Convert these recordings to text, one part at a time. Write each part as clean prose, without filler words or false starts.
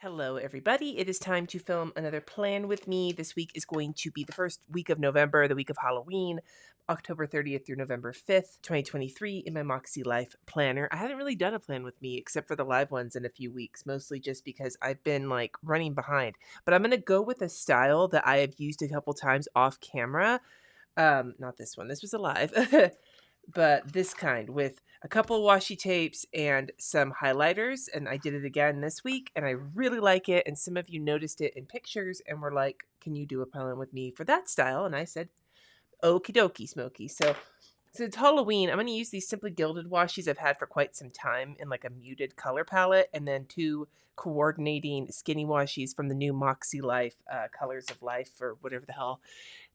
Hello, everybody. It is time to film another plan with me. This week is going to be the first week of November, the week of Halloween, October 30th through November 5th, 2023, in my makselife planner. I haven't really done a plan with me except for the live ones in a few weeks, mostly just because I've been running behind. But I'm going to go with a style that I have used a couple times off camera. Not this one. This was a live. But this kind with a couple washi tapes and some highlighters. And I did it again this week and I really like it. And some of you noticed it in pictures and were like, can you do a plan with me for that style? And I said, okie dokie, Smokey. So it's Halloween, I'm going to use these Simply Gilded washies I've had for quite some time in like a muted color palette, and then two coordinating skinny washies from the new makselife Colors of Life, or whatever the hell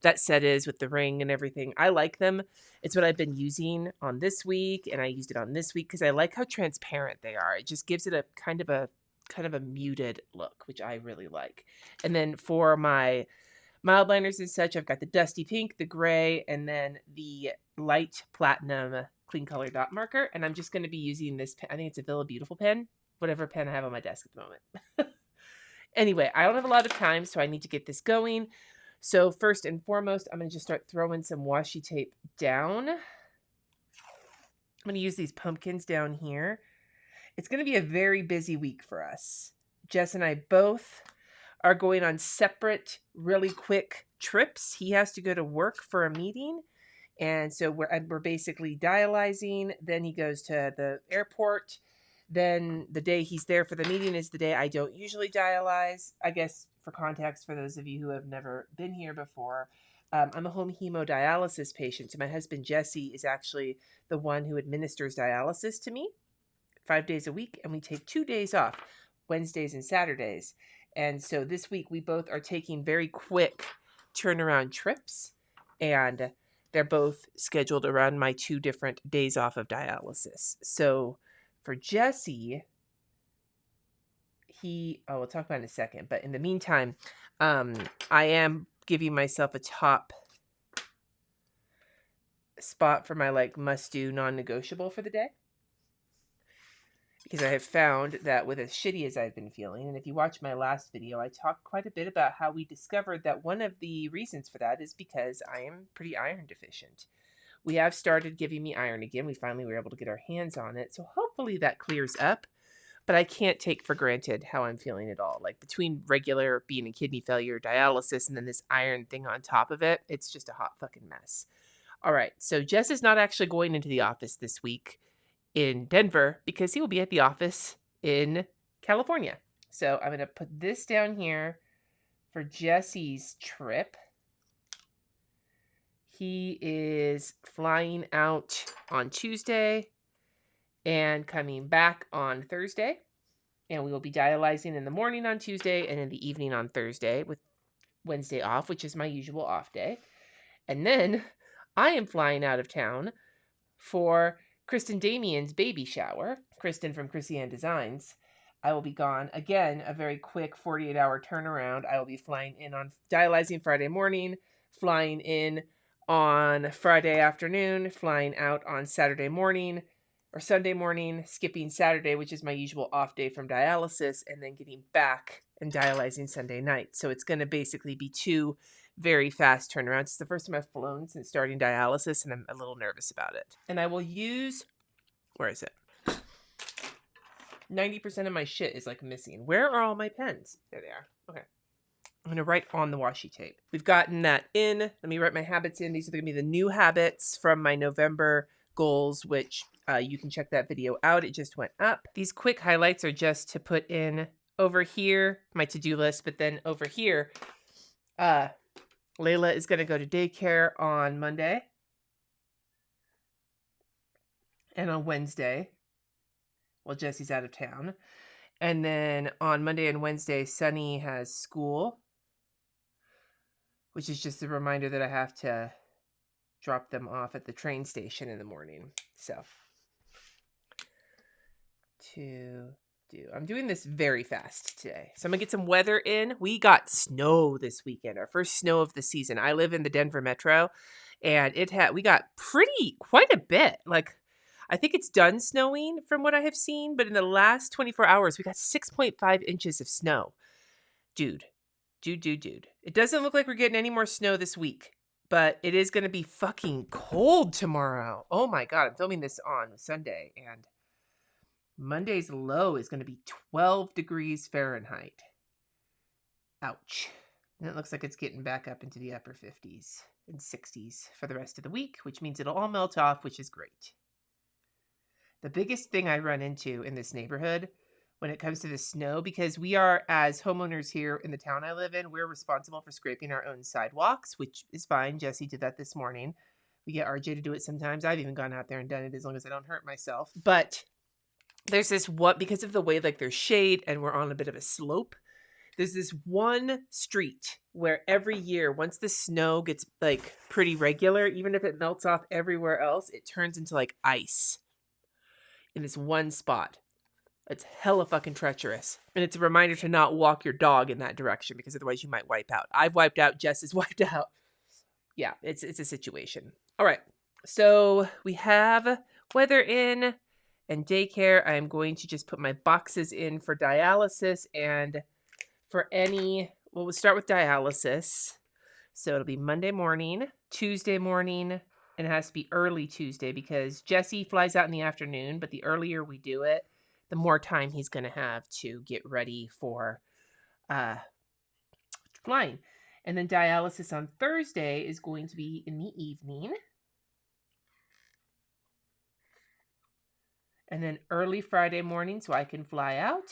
that set is with the ring and everything. I like them. It's what I've been using on this week, and I used it on this week because I like how transparent they are. It just gives it a kind of a muted look, which I really like. And then for my mild liners and such, I've got the dusty pink, the gray, and then the light platinum clean color dot marker. And I'm just going to be using this pen. I think it's a Villa Beautiful pen, whatever pen I have on my desk at the moment. Anyway, I don't have a lot of time, so I need to get this going. So first and foremost, I'm going to just start throwing some washi tape down. I'm going to use these pumpkins down here. It's going to be a very busy week for us. Jess and I both are going on separate, really quick trips. He has to go to work for a meeting, and so we're basically dialyzing. Then he goes to the airport. Then the day he's there for the meeting is the day I don't usually dialyze. I guess for context, for those of you who have never been here before, I'm a home hemodialysis patient. So my husband, Jesse, is actually the one who administers dialysis to me 5 days a week, and we take 2 days off, Wednesdays and Saturdays. And so this week we both are taking very quick turnaround trips, and they're both scheduled around my 2 different days off of dialysis. So for Jesse, we'll talk about it in a second, but in the meantime, I am giving myself a top spot for my must do non-negotiable for the day. Because I have found that with as shitty as I've been feeling, and if you watch my last video, I talked quite a bit about how we discovered that one of the reasons for that is because I am pretty iron deficient. We have started giving me iron again. We finally were able to get our hands on it, so hopefully that clears up. But I can't take for granted how I'm feeling at all. Like between regular being in kidney failure, dialysis, and then this iron thing on top of it, it's just a hot fucking mess. All right, so Jess is not actually going into the office this week in Denver because he will be at the office in California. So I'm going to put this down here for Jesse's trip. He is flying out on Tuesday and coming back on Thursday. And we will be dialyzing in the morning on Tuesday and in the evening on Thursday with Wednesday off, which is my usual off day. And then I am flying out of town for Kristen Damien's baby shower. Kristen from Chrissy Ann Designs. I will be gone. Again, a very quick 48-hour turnaround. I will be flying in on dialyzing Friday morning, flying in on Friday afternoon, flying out on Saturday morning or Sunday morning, skipping Saturday, which is my usual off day from dialysis, and then getting back and dialyzing Sunday night. So it's going to basically be 2 very fast turnarounds. It's the first time I've flown since starting dialysis, and I'm a little nervous about it. And I will use, where is it? 90% of my shit is missing. Where are all my pens? There they are. Okay. I'm going to write on the washi tape. We've gotten that in. Let me write my habits in. These are going to be the new habits from my November goals, which you can check that video out. It just went up. These quick highlights are just to put in over here, my to-do list, but then over here, Layla is going to go to daycare on Monday and on Wednesday while Jesse's out of town. And then on Monday and Wednesday, Sunny has school, which is just a reminder that I have to drop them off at the train station in the morning. So, I'm doing this very fast today. So I'm going to get some weather in. We got snow this weekend, our first snow of the season. I live in the Denver metro, and we got quite a bit. I think it's done snowing from what I have seen, but in the last 24 hours, we got 6.5 inches of snow. Dude. It doesn't look like we're getting any more snow this week, but it is going to be fucking cold tomorrow. Oh my God, I'm filming this on Sunday, and Monday's low is going to be 12 degrees Fahrenheit. Ouch. And it looks like it's getting back up into the upper 50s and 60s for the rest of the week, which means it'll all melt off, which is great. The biggest thing I run into in this neighborhood when it comes to the snow, because we are, as homeowners here in the town I live in, we're responsible for scraping our own sidewalks, which is fine. Jesse did that this morning. We get RJ to do it sometimes. I've even gone out there and done it as long as I don't hurt myself. But there's this one, because of the way like there's shade and we're on a bit of a slope, there's this one street where every year, once the snow gets like pretty regular, even if it melts off everywhere else, it turns into like ice in this one spot. It's hella fucking treacherous. And it's a reminder to not walk your dog in that direction because otherwise you might wipe out. I've wiped out. Jess is wiped out. Yeah, it's a situation. All right. So we have weather in and daycare. I'm going to just put my boxes in for dialysis and for any, well, we'll start with dialysis. So it'll be Monday morning, Tuesday morning, and it has to be early Tuesday because Jesse flies out in the afternoon, but the earlier we do it, the more time he's going to have to get ready for flying. And then dialysis on Thursday is going to be in the evening. And then early Friday morning so I can fly out.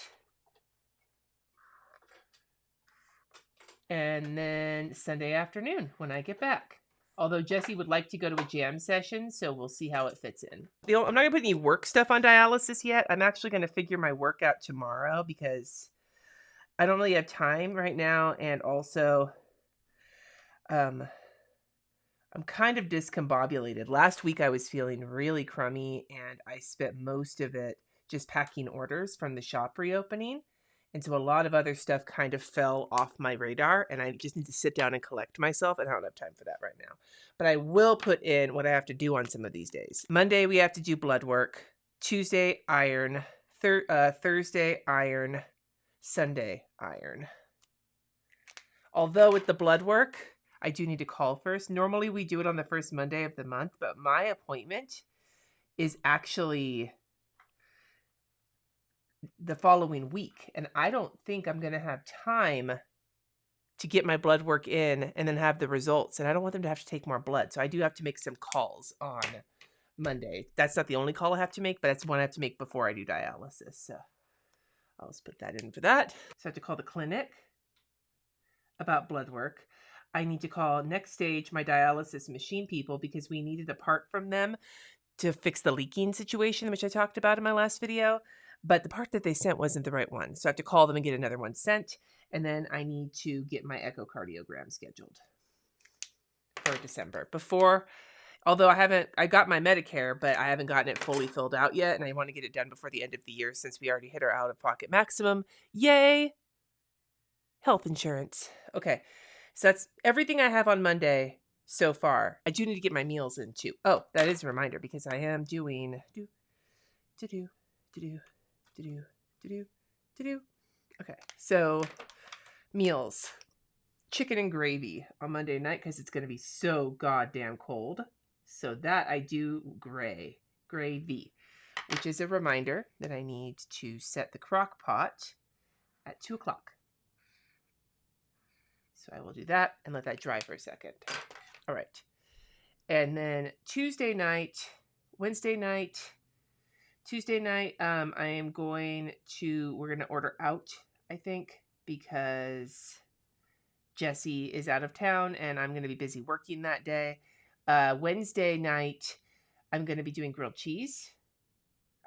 And then Sunday afternoon when I get back. Although Jesse would like to go to a jam session, so we'll see how it fits in. I'm not going to put any work stuff on dialysis yet. I'm actually going to figure my work out tomorrow because I don't really have time right now. And also, I'm kind of discombobulated. Last week I was feeling really crummy and I spent most of it just packing orders from the shop reopening. And so a lot of other stuff kind of fell off my radar and I just need to sit down and collect myself, and I don't have time for that right now. But I will put in what I have to do on some of these days. Monday, we have to do blood work. Tuesday, iron. Thursday, iron. Sunday, iron. Although with the blood work, I do need to call first. Normally we do it on the first Monday of the month, but my appointment is actually the following week. And I don't think I'm going to have time to get my blood work in and then have the results. And I don't want them to have to take more blood. So I do have to make some calls on Monday. That's not the only call I have to make, but that's one I have to make before I do dialysis. So I'll just put that in for that. So I have to call the clinic about blood work. I need to call Next Stage, my dialysis machine people, because we needed a part from them to fix the leaking situation, which I talked about in my last video. But the part that they sent wasn't the right one. So I have to call them and get another one sent. And then I need to get my echocardiogram scheduled for December. Although I got my Medicare, but I haven't gotten it fully filled out yet. And I want to get it done before the end of the year since we already hit our out-of-pocket maximum. Yay! Health insurance. Okay, so that's everything I have on Monday so far. I do need to get my meals in too. Oh, that is a reminder because I am doing Okay, so meals. Chicken and gravy on Monday night because it's going to be so goddamn cold. So that I do gravy, which is a reminder that I need to set the crock pot at 2 o'clock. So I will do that and let that dry for a second. All right. And then Tuesday night, we're going to order out, I think, because Jesse is out of town and I'm going to be busy working that day. Wednesday night, I'm going to be doing grilled cheese.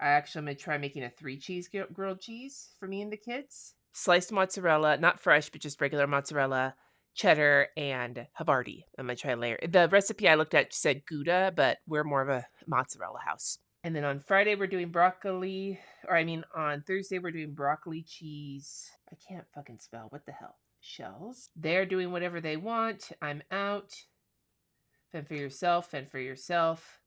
I'm going to try making a 3-cheese grilled cheese for me and the kids. Sliced mozzarella, not fresh, but just regular mozzarella, cheddar, and Havarti. I'm going to try a layer. The recipe I looked at said Gouda, but we're more of a mozzarella house. And then on Friday, we're doing on Thursday, we're doing broccoli cheese. I can't fucking spell. What the hell? Shells. They're doing whatever they want. I'm out. Fend for yourself.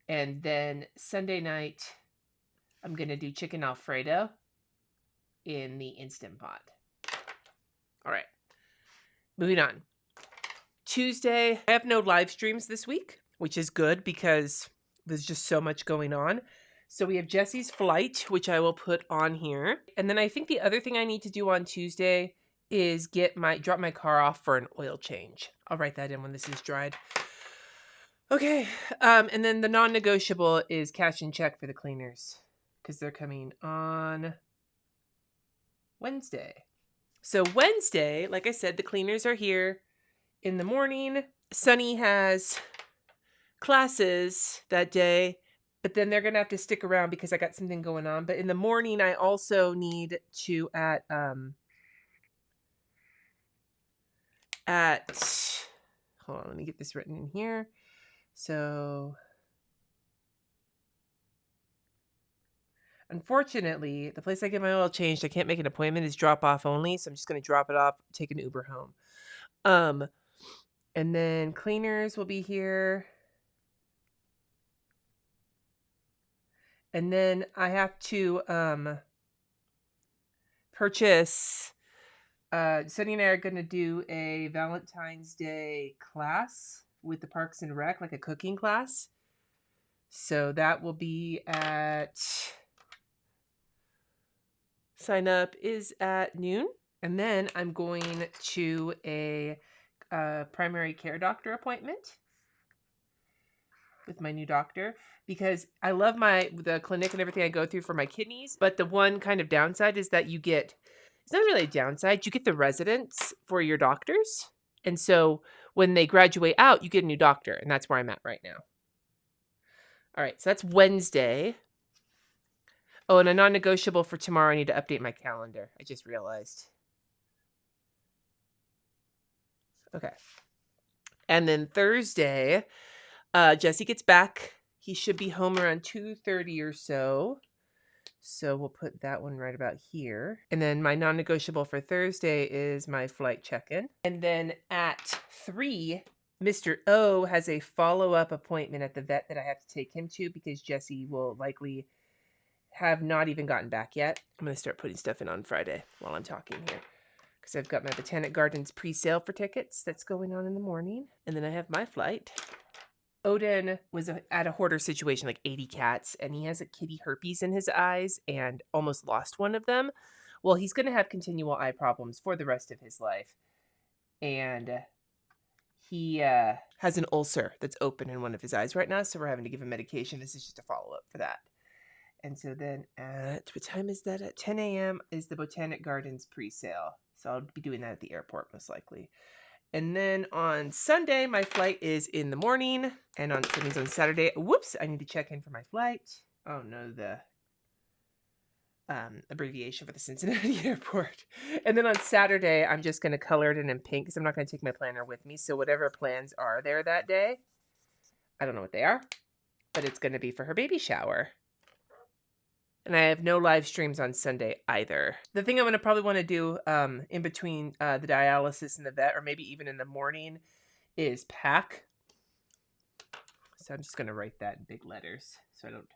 And then Sunday night, I'm going to do chicken Alfredo in the Instant Pot. All right. Moving on. Tuesday, I have no live streams this week, which is good because there's just so much going on. So we have Jesse's flight, which I will put on here. And then I think the other thing I need to do on Tuesday is drop my car off for an oil change. I'll write that in when this is dried. Okay. And then the non-negotiable is cash and check for the cleaners because they're coming on Wednesday. So Wednesday, like I said, the cleaners are here in the morning. Sunny has classes that day, but then they're going to have to stick around because I got something going on. But in the morning, I also need to hold on, let me get this written in here. So unfortunately, the place I get my oil changed, I can't make an appointment, is drop off only. So I'm just going to drop it off, take an Uber home. And then cleaners will be here. And then I have to purchase. Sunny and I are going to do a Valentine's Day class with the Parks and Rec, like a cooking class. So that will be sign up is at noon. And then I'm going to a primary care doctor appointment with my new doctor because I love the clinic and everything I go through for my kidneys. But the one kind of downside is that it's not really a downside. You get the residence for your doctors. And so when they graduate out, you get a new doctor. And that's where I'm at right now. All right. So that's Wednesday. Oh, and a non-negotiable for tomorrow. I need to update my calendar. I just realized. Okay. And then Thursday, Jesse gets back. He should be home around 2:30 or so. So we'll put that one right about here. And then my non-negotiable for Thursday is my flight check-in. And then at 3, Mr. O has a follow-up appointment at the vet that I have to take him to because Jesse will likely have not even gotten back yet. I'm going to start putting stuff in on Friday while I'm talking here because I've got my Botanic Gardens pre-sale for tickets that's going on in the morning. And then I have my flight. Odin was at a hoarder situation, like 80 cats, and he has a kitty herpes in his eyes and almost lost one of them. Well, he's going to have continual eye problems for the rest of his life. And he has an ulcer that's open in one of his eyes right now, so we're having to give him medication. This is just a follow-up for that. And so then what time is that? At 10 a.m. is the Botanic Gardens pre-sale. So I'll be doing that at the airport most likely. And then on Sunday, my flight is in the morning. And on Saturday, whoops, I need to check in for my flight. Oh no, the abbreviation for the Cincinnati airport. And then on Saturday, I'm just going to color it in pink because I'm not going to take my planner with me. So whatever plans are there that day, I don't know what they are, but it's going to be for her baby shower. And I have no live streams on Sunday either. The thing I'm going to probably want to do in between the dialysis and the vet, or maybe even in the morning, is pack. So I'm just going to write that in big letters so I don't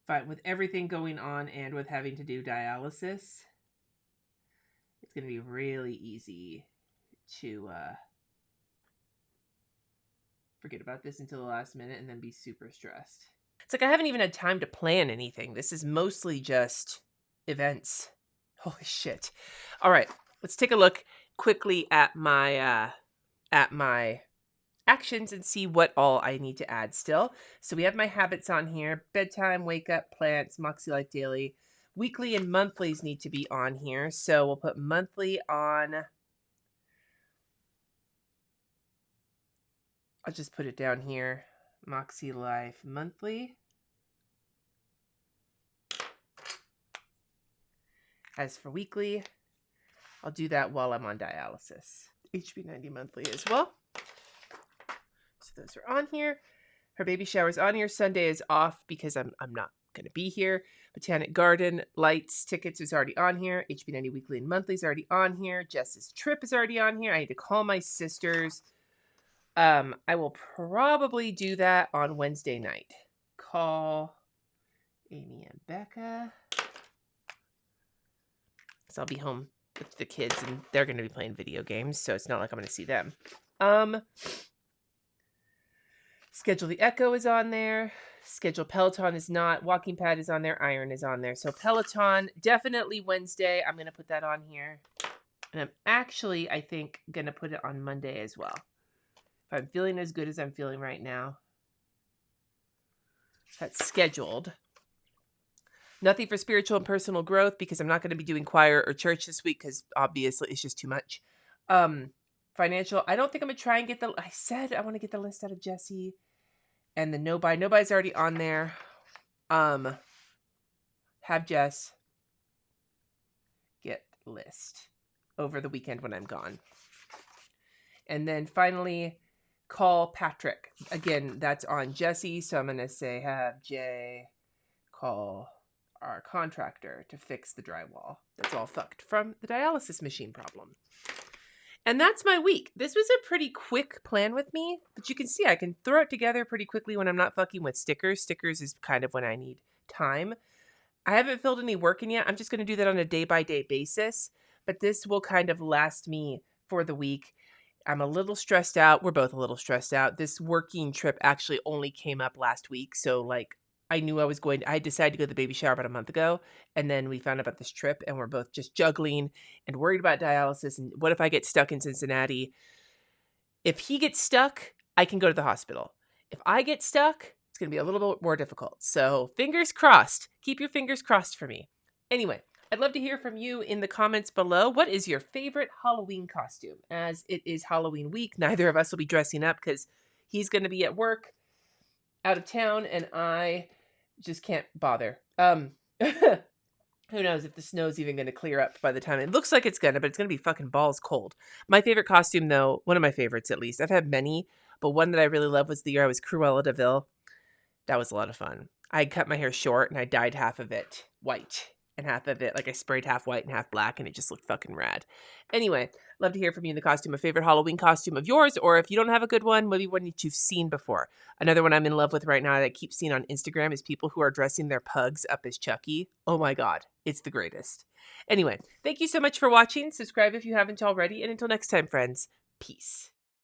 fight with everything going on and with having to do dialysis. It's going to be really easy to forget about this until the last minute and then be super stressed. It's like I haven't even had time to plan anything. This is mostly just events. Holy shit. All right, let's take a look quickly at my actions and see what all I need to add still. So we have my habits on here. Bedtime, wake up, plants, makselife daily. Weekly and monthlies need to be on here. So we'll put monthly on. I'll just put it down here. makselife monthly. As for weekly, I'll do that while I'm on dialysis. HB90 monthly as well. So those are on here. Her baby shower's on here. Sunday is off because I'm not going to be here. Botanic Garden, lights, tickets is already on here. HB90 weekly and monthly is already on here. Jess's trip is already on here. I need to call my sisters. I will probably do that on Wednesday night. call Amy and Becca. So I'll be home with the kids and they're going to be playing video games. So it's not like I'm going to see them. Schedule the Echo is on there. Schedule Peloton is not. Walking Pad is on there. Iron is on there. So Peloton, definitely Wednesday. I'm going to put that on here. And I'm actually, I think, going to put it on Monday as well. If I'm feeling as good as I'm feeling right now. That's scheduled. Nothing for spiritual and personal growth because I'm not going to be doing choir or church this week because obviously it's just too much. Financial, I don't think I'm going to try and get I said I want to get the list out of Jesse. And the no buy. No buy's already on there. Have Jess get list over the weekend when I'm gone. And then finally, call Patrick. Again, that's on Jesse. So I'm going to say have Jay call our contractor to fix the drywall that's all fucked from the dialysis machine problem. And that's my week. This was a pretty quick plan with me, but you can see I can throw it together pretty quickly when I'm not fucking with stickers. Stickers is kind of when I need time. I haven't filled any work in yet. I'm just going to do that on a day-by-day basis, but this will kind of last me for the week. I'm a little stressed out. We're both a little stressed out. This working trip actually only came up last week, so like I knew I decided to go to the baby shower about a month ago, and then we found out about this trip, and we're both just juggling and worried about dialysis, and what if I get stuck in Cincinnati? If he gets stuck, I can go to the hospital. If I get stuck, it's going to be a little bit more difficult. So fingers crossed. Keep your fingers crossed for me. Anyway, I'd love to hear from you in the comments below. What is your favorite Halloween costume? As it is Halloween week, neither of us will be dressing up because he's going to be at work, out of town, and I just can't bother. Who knows if the snow's even going to clear up by the time. It looks like it's going to, but it's going to be fucking balls cold. My favorite costume, though, one of my favorites at least. I've had many, but one that I really loved was the year I was Cruella de Vil. That was a lot of fun. I cut my hair short and I dyed half of it white and half of it, like I sprayed half white and half black, and it just looked fucking rad. Anyway, love to hear from you in the costume, a favorite Halloween costume of yours, or if you don't have a good one, maybe one that you've seen before. Another one I'm in love with right now that I keep seeing on Instagram is people who are dressing their pugs up as Chucky. Oh my God, it's the greatest. Anyway, thank you so much for watching. Subscribe if you haven't already, and until next time, friends, peace.